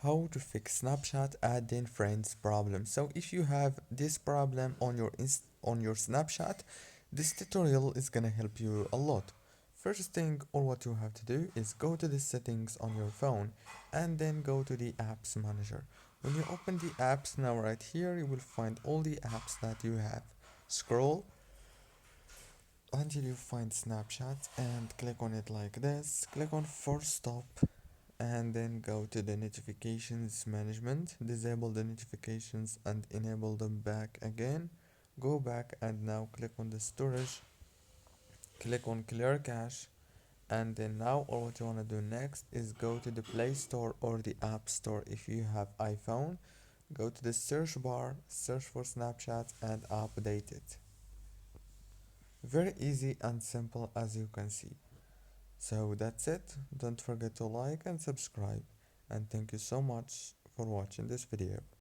how to fix Snapchat add-in friends problem. So if you have this problem on your Snapchat, this tutorial is gonna help you a lot. First thing, all what you have to do is go to the settings on your phone and then go to the apps manager. When you open the apps now, right here you will find all the apps that you have. Scroll until you find Snapchat and click on it like this. Click on force stop and then go to the notifications management. Disable the notifications and enable them back again. Go back and now click on the storage. Click on clear cache, and then now all what you want to do next is go to the Play Store or the App Store if you have iPhone. Go to the search bar, search for Snapchat and update it. Very easy and simple as you can see. So that's it. Don't forget to like and subscribe. And thank you so much for watching this video.